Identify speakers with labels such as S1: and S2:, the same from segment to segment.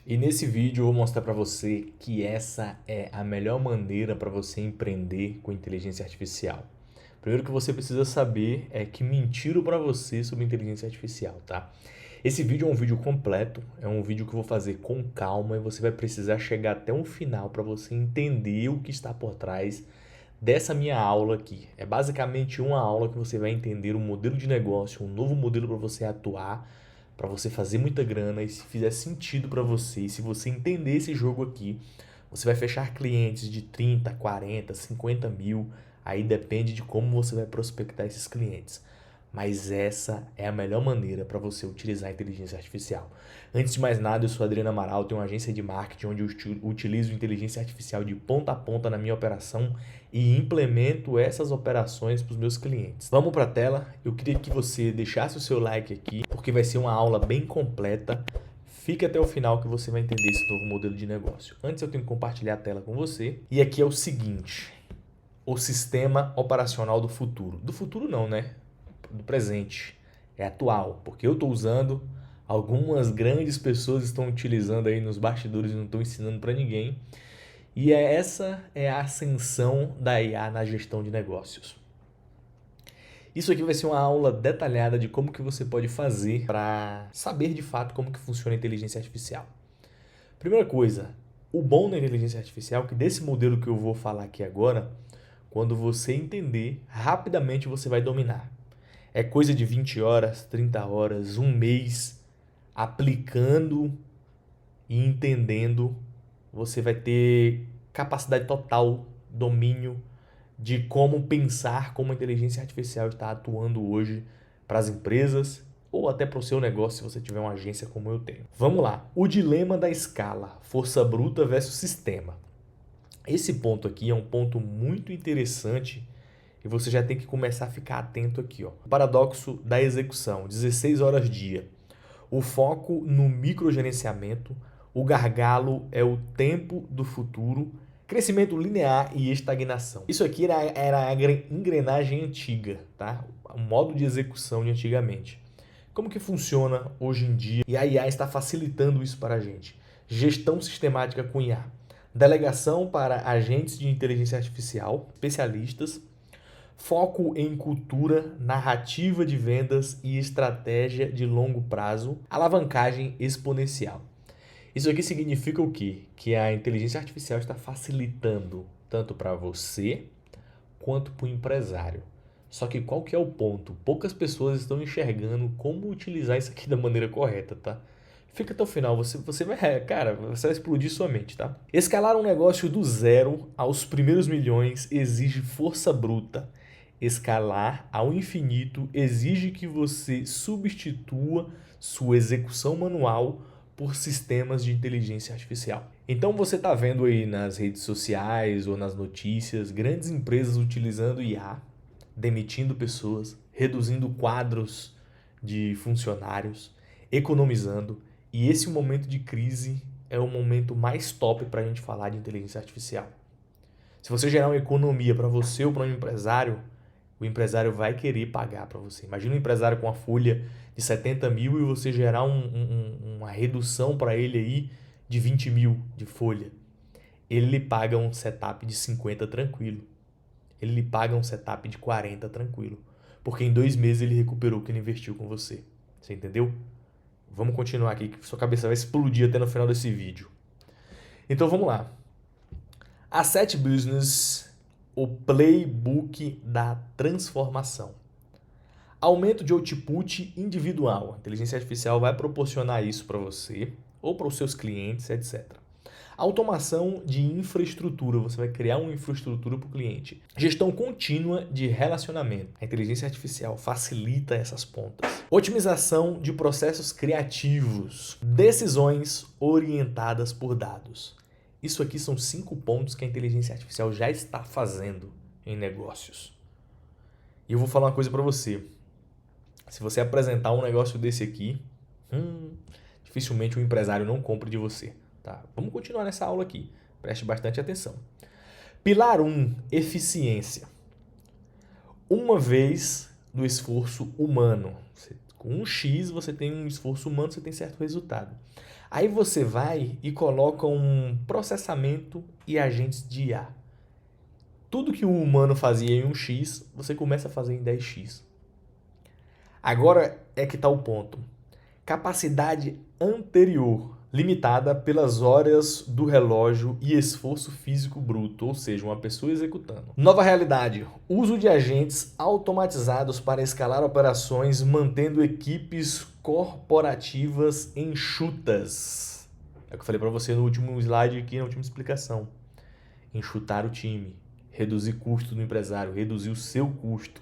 S1: E nesse vídeo eu vou mostrar para você que essa é a melhor maneira para você empreender com inteligência artificial. Primeiro que você precisa saber é que mentiram para você sobre inteligência artificial, tá? Esse vídeo é um vídeo completo, é um vídeo que eu vou fazer com calma e você vai precisar chegar até um final para você entender o que está por trás dessa minha aula aqui. É basicamente uma aula que você vai entender um modelo de negócio, um novo modelo para você atuar, para você fazer muita grana e se fizer sentido para você, e se você entender esse jogo aqui, você vai fechar clientes de 30, 40, 50 mil, aí depende de como você vai prospectar esses clientes. Mas essa é a melhor maneira para você utilizar a inteligência artificial. Antes de mais nada, eu sou Adriano Amaral, tenho uma agência de marketing onde eu utilizo inteligência artificial de ponta a ponta na minha operação e implemento essas operações para os meus clientes. Vamos para a tela. Eu queria que você deixasse o seu like aqui, porque vai ser uma aula bem completa. Fique até o final que você vai entender esse novo modelo de negócio. Antes eu tenho que compartilhar a tela com você. E aqui é o seguinte: o sistema operacional do futuro. Do futuro não, né? Do presente. É atual, porque eu estou usando, algumas grandes pessoas estão utilizando aí nos bastidores e não estão ensinando para ninguém. E essa é a ascensão da IA na gestão de negócios. Isso aqui vai ser uma aula detalhada de como que você pode fazer para saber de fato como que funciona a inteligência artificial. Primeira coisa, o bom da inteligência artificial é que desse modelo que eu vou falar aqui agora, quando você entender, rapidamente você vai dominar. É coisa de 20 horas, 30 horas, um mês, aplicando e entendendo, você vai ter capacidade total, domínio de como pensar como a inteligência artificial está atuando hoje para as empresas ou até para o seu negócio se você tiver uma agência como eu tenho. Vamos lá, o dilema da escala, força bruta versus sistema. Esse ponto aqui é um ponto muito interessante e você já tem que começar a ficar atento aqui. Ó. O paradoxo da execução, 16 horas dia. O foco no microgerenciamento, o gargalo é o tempo do futuro, crescimento linear e estagnação. Isso aqui era a engrenagem antiga, tá? O modo de execução de antigamente. Como que funciona hoje em dia? E a IA está facilitando isso para a gente. Gestão sistemática com IA. Delegação para agentes de inteligência artificial, especialistas. Foco em cultura, narrativa de vendas e estratégia de longo prazo. Alavancagem exponencial. Isso aqui significa o quê? Que a inteligência artificial está facilitando tanto para você quanto para o empresário. Só que qual que é o ponto? Poucas pessoas estão enxergando como utilizar isso aqui da maneira correta, tá? Fica até o final, você vai, cara, você vai explodir sua mente, tá? Escalar um negócio do zero aos primeiros milhões exige força bruta. Escalar ao infinito exige que você substitua sua execução manual por sistemas de inteligência artificial. Então você está vendo aí nas redes sociais ou nas notícias grandes empresas utilizando IA, demitindo pessoas, reduzindo quadros de funcionários, economizando. E esse momento de crise é o momento mais top para a gente falar de inteligência artificial. Se você gerar uma economia para você ou para um empresário, o empresário vai querer pagar para você. Imagina um empresário com uma folha de 70 mil e você gerar uma redução para ele aí de 20 mil de folha. Ele lhe paga um setup de 50 tranquilo. Ele lhe paga um setup de 40 tranquilo. Porque em 2 meses ele recuperou o que ele investiu com você. Você entendeu? Vamos continuar aqui que sua cabeça vai explodir até no final desse vídeo. Então vamos lá. Asset Business, o playbook da transformação. Aumento de output individual. A inteligência artificial vai proporcionar isso para você ou para os seus clientes, etc. Automação de infraestrutura. Você vai criar uma infraestrutura para o cliente. Gestão contínua de relacionamento. A inteligência artificial facilita essas pontas. Otimização de processos criativos. Decisões orientadas por dados. Isso aqui são 5 pontos que a inteligência artificial já está fazendo em negócios. E eu vou falar uma coisa para você. Se você apresentar um negócio desse aqui, dificilmente um empresário não compre de você. Tá? Vamos continuar nessa aula aqui. Preste bastante atenção. Pilar 1, eficiência. Uma vez do esforço humano. Com um X você tem um esforço humano, você tem certo resultado. Aí você vai e coloca um processamento e agentes de IA. Tudo que o humano fazia em 1x, você começa a fazer em 10x. Agora é que está o ponto. Capacidade anterior, limitada pelas horas do relógio e esforço físico bruto, ou seja, uma pessoa executando. Nova realidade, uso de agentes automatizados para escalar operações, mantendo equipes corporativas enxutas. É o que eu falei para você no último slide aqui, na última explicação. Enxutar o time, reduzir custo do empresário, reduzir o seu custo.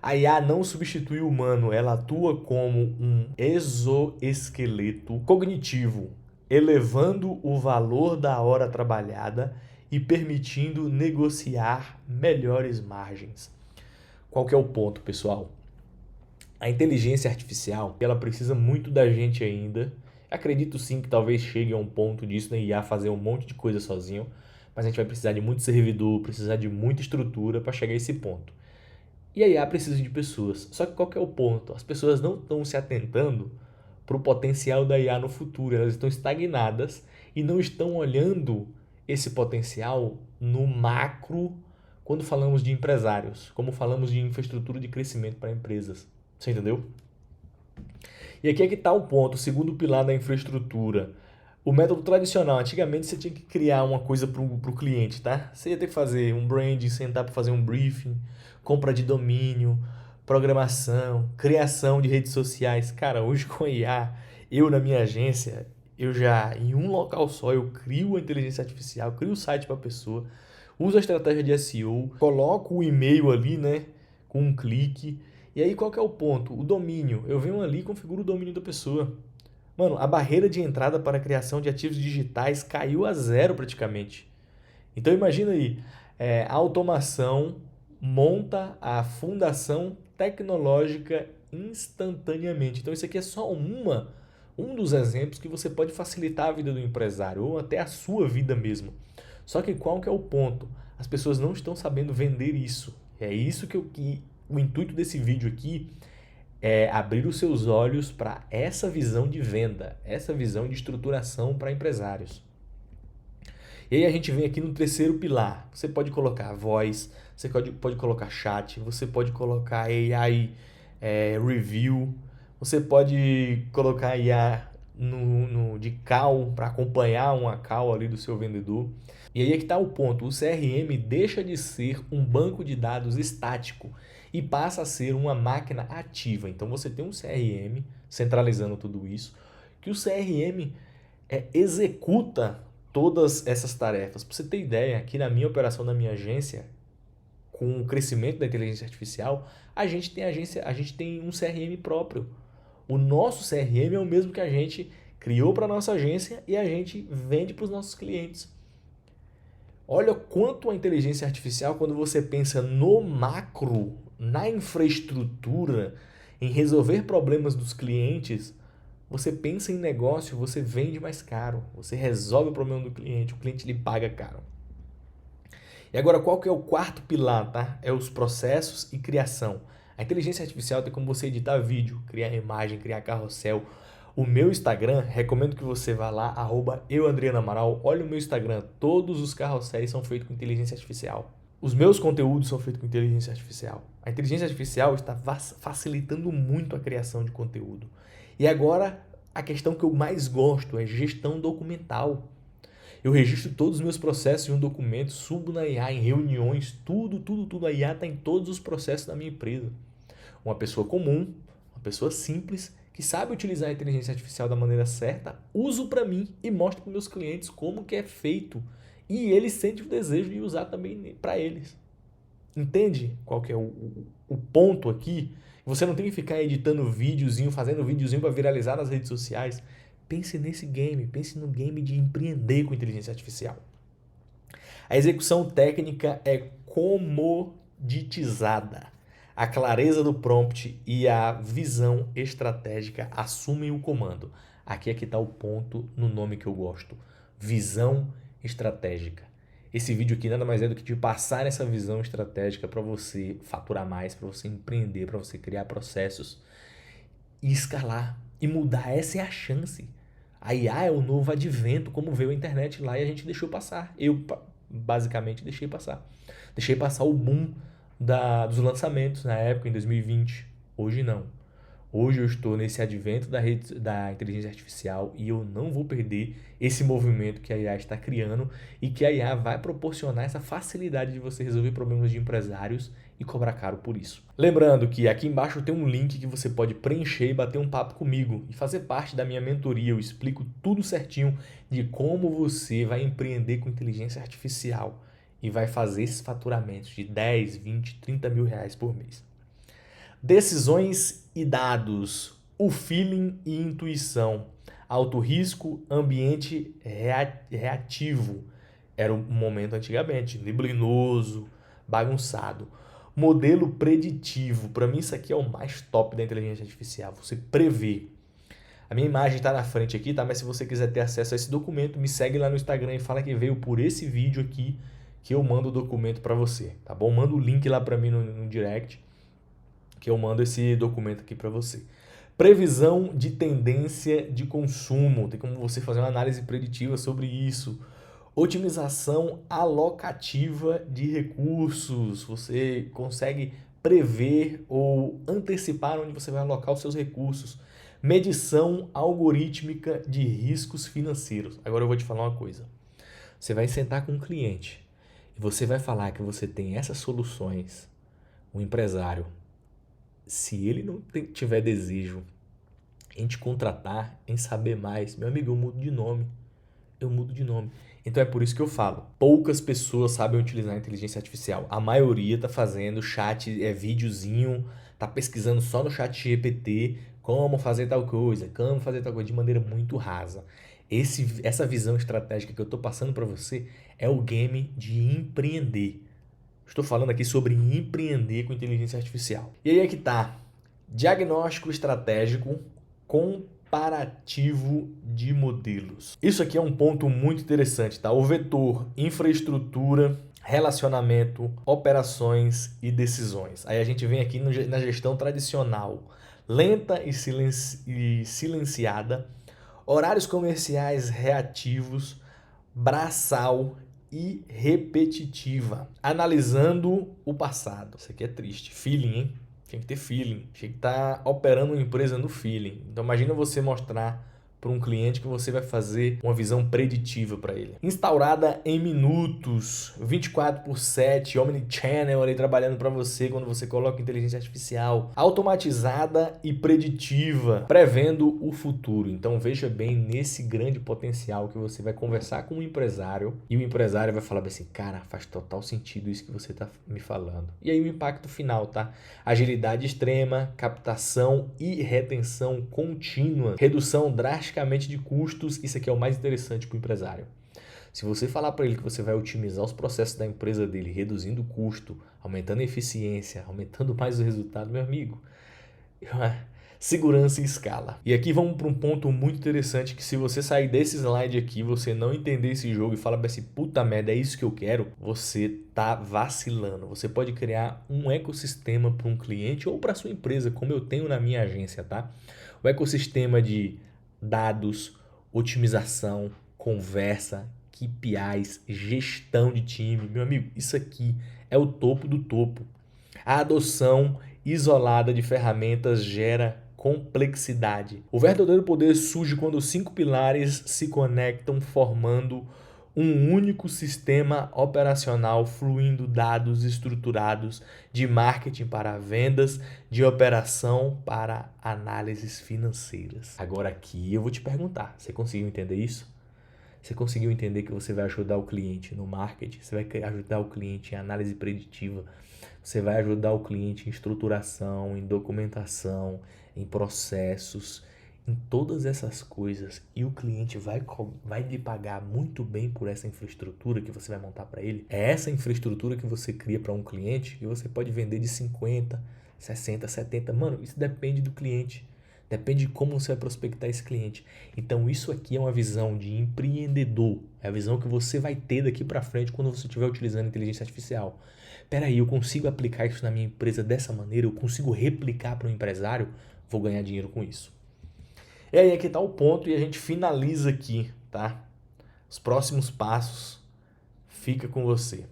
S1: A IA não substitui o humano, ela atua como um exoesqueleto cognitivo, elevando o valor da hora trabalhada e permitindo negociar melhores margens. Qual que é o ponto, pessoal? A inteligência artificial, ela precisa muito da gente ainda. Acredito sim que talvez chegue a um ponto disso, da IA fazer um monte de coisa sozinho, mas a gente vai precisar de muito servidor, precisar de muita estrutura para chegar a esse ponto. E a IA precisa de pessoas. Só que qual que é o ponto? As pessoas não estão se atentando para o potencial da IA no futuro. Elas estão estagnadas e não estão olhando esse potencial no macro quando falamos de empresários, como falamos de infraestrutura de crescimento para empresas. Você entendeu? E aqui é que está o ponto, o segundo pilar da infraestrutura. O método tradicional, antigamente você tinha que criar uma coisa para o cliente, tá? Você ia ter que fazer um branding, sentar para fazer um briefing, compra de domínio, programação, criação de redes sociais. Cara, hoje com a IA, eu na minha agência, eu já em um local só, eu crio a inteligência artificial, crio o site para a pessoa, uso a estratégia de SEO, coloco o e-mail ali, né, com um clique. E aí qual que é o ponto? O domínio. Eu venho ali e configuro o domínio da pessoa. Mano, a barreira de entrada para a criação de ativos digitais caiu a zero praticamente. Então imagina aí, a automação monta a fundação tecnológica instantaneamente. Então isso aqui é só um dos exemplos que você pode facilitar a vida do empresário ou até a sua vida mesmo. Só que qual que é o ponto? As pessoas não estão sabendo vender isso. É isso que o intuito desse vídeo aqui é abrir os seus olhos para essa visão de venda, essa visão de estruturação para empresários. E aí a gente vem aqui no terceiro pilar. Você pode colocar voz, você pode colocar chat, você pode colocar AI review, você pode colocar IA de call para acompanhar uma call ali do seu vendedor. E aí é que está o ponto, o CRM deixa de ser um banco de dados estático e passa a ser uma máquina ativa. Então você tem um CRM centralizando tudo isso, que o CRM executa todas essas tarefas. Para você ter ideia, aqui na minha operação, na minha agência, com o crescimento da inteligência artificial, a gente tem um CRM próprio. O nosso CRM é o mesmo que a gente criou para a nossa agência e a gente vende para os nossos clientes. Olha quanto a inteligência artificial, quando você pensa no macro, na infraestrutura, em resolver problemas dos clientes, você pensa em negócio, você vende mais caro, você resolve o problema do cliente, o cliente lhe paga caro. E agora, qual que é o quarto pilar, tá? É os processos e criação. A inteligência artificial tem como você editar vídeo, criar imagem, criar carrossel. O meu Instagram, recomendo que você vá lá, @euadrianoamaral. Olha o meu Instagram, todos os carrosséis são feitos com inteligência artificial. Os meus conteúdos são feitos com inteligência artificial. A inteligência artificial está facilitando muito a criação de conteúdo. E agora, a questão que eu mais gosto é gestão documental. Eu registro todos os meus processos em um documento, subo na IA, em reuniões, tudo. A IA está em todos os processos da minha empresa. Uma pessoa comum, uma pessoa simples, que sabe utilizar a inteligência artificial da maneira certa, uso para mim e mostro para meus clientes como que é feito. E eles sentem o desejo de usar também para eles. Entende qual que é o ponto aqui? Você não tem que ficar editando videozinho, fazendo videozinho para viralizar nas redes sociais. Pense nesse game, pense no game de empreender com inteligência artificial. A execução técnica é comoditizada. A clareza do prompt e a visão estratégica assumem o comando. Aqui é que está o ponto no nome que eu gosto. Visão estratégica. Esse vídeo aqui nada mais é do que te passar essa visão estratégica para você faturar mais, para você empreender, para você criar processos e escalar e mudar. Essa é a chance. A IA é o novo advento, como veio a internet lá e a gente deixou passar. Eu, basicamente, deixei passar. Deixei passar o boom dos lançamentos na época, em 2020. Hoje não. Hoje eu estou nesse advento da inteligência artificial e eu não vou perder esse movimento que a IA está criando e que a IA vai proporcionar essa facilidade de você resolver problemas de empresários e cobrar caro por isso. Lembrando que aqui embaixo tem um link que você pode preencher e bater um papo comigo e fazer parte da minha mentoria. Eu explico tudo certinho de como você vai empreender com inteligência artificial e vai fazer esses faturamentos de 10, 20, 30 mil reais por mês. Decisões e dados, o feeling e intuição, alto risco, ambiente reativo. Era um momento antigamente, neblinoso, bagunçado. Modelo preditivo, para mim isso aqui é o mais top da inteligência artificial, você prevê. A minha imagem está na frente aqui, tá? Mas se você quiser ter acesso a esse documento, me segue lá no Instagram e fala que veio por esse vídeo aqui que eu mando o documento para você, tá bom? Manda o link lá para mim no direct que eu mando esse documento aqui para você. Previsão de tendência de consumo, tem como você fazer uma análise preditiva sobre isso. Otimização alocativa de recursos, você consegue prever ou antecipar onde você vai alocar os seus recursos. Medição algorítmica de riscos financeiros. Agora eu vou te falar uma coisa. Você vai sentar com um cliente e você vai falar que você tem essas soluções, um empresário. Se ele não tiver desejo em te contratar, em saber mais, meu amigo, eu mudo de nome. Eu mudo de nome. Então é por isso que eu falo, poucas pessoas sabem utilizar a inteligência artificial. A maioria tá fazendo chat, videozinho, tá pesquisando só no chat GPT como fazer tal coisa, de maneira muito rasa. Essa visão estratégica que eu tô passando para você é o game de empreender. Estou falando aqui sobre empreender com inteligência artificial. E aí é que tá. Diagnóstico estratégico comparativo de modelos. Isso aqui é um ponto muito interessante, tá? O vetor infraestrutura, relacionamento, operações e decisões. Aí a gente vem aqui na gestão tradicional, lenta e silenciada, horários comerciais reativos, braçal e repetitiva, analisando o passado. Isso aqui é triste. Feeling, hein? Tem que ter feeling. Tem que estar operando uma empresa no feeling. Então imagina você mostrar para um cliente que você vai fazer uma visão preditiva para ele. Instaurada em minutos, 24/7, omnichannel ali trabalhando para você quando você coloca inteligência artificial. Automatizada e preditiva, prevendo o futuro. Então veja bem nesse grande potencial que você vai conversar com um empresário e o empresário vai falar assim, cara, faz total sentido isso que você está me falando. E aí o impacto final, tá? Agilidade extrema, captação e retenção contínua, redução drástica de custos, isso aqui é o mais interessante para o empresário. Se você falar para ele que você vai otimizar os processos da empresa dele, reduzindo o custo, aumentando a eficiência, aumentando mais o resultado, meu amigo, segurança em escala. E aqui vamos para um ponto muito interessante que se você sair desse slide aqui, você não entender esse jogo e falar assim, puta merda, é isso que eu quero, você tá vacilando. Você pode criar um ecossistema para um cliente ou para sua empresa, como eu tenho na minha agência, tá? O ecossistema de dados, otimização, conversa, KPIs, gestão de time. Meu amigo, isso aqui é o topo do topo. A adoção isolada de ferramentas gera complexidade. O verdadeiro poder surge quando os 5 pilares se conectam, formando um único sistema operacional fluindo dados estruturados de marketing para vendas, de operação para análises financeiras. Agora aqui eu vou te perguntar, você conseguiu entender isso? Você conseguiu entender que você vai ajudar o cliente no marketing, você vai ajudar o cliente em análise preditiva, você vai ajudar o cliente em estruturação, em documentação, em processos, em todas essas coisas, e o cliente vai lhe pagar muito bem por essa infraestrutura que você vai montar para ele. É essa infraestrutura que você cria para um cliente que você pode vender de 50, 60, 70. Mano, isso depende do cliente. Depende de como você vai prospectar esse cliente. Então isso aqui é uma visão de empreendedor. É a visão que você vai ter daqui para frente quando você estiver utilizando inteligência artificial. Peraí, eu consigo aplicar isso na minha empresa dessa maneira? Eu consigo replicar para um empresário? Vou ganhar dinheiro com isso. E aí aqui tá o ponto e a gente finaliza aqui, tá? Os próximos passos fica com você.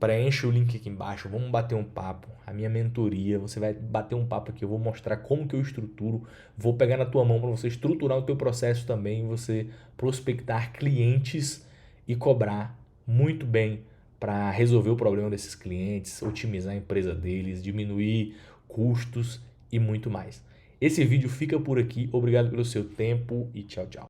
S1: Preenche o link aqui embaixo, vamos bater um papo. A minha mentoria, você vai bater um papo aqui, eu vou mostrar como que eu estruturo, vou pegar na tua mão para você estruturar o teu processo também, você prospectar clientes e cobrar muito bem para resolver o problema desses clientes, otimizar a empresa deles, diminuir custos e muito mais. Esse vídeo fica por aqui, obrigado pelo seu tempo e tchau, tchau.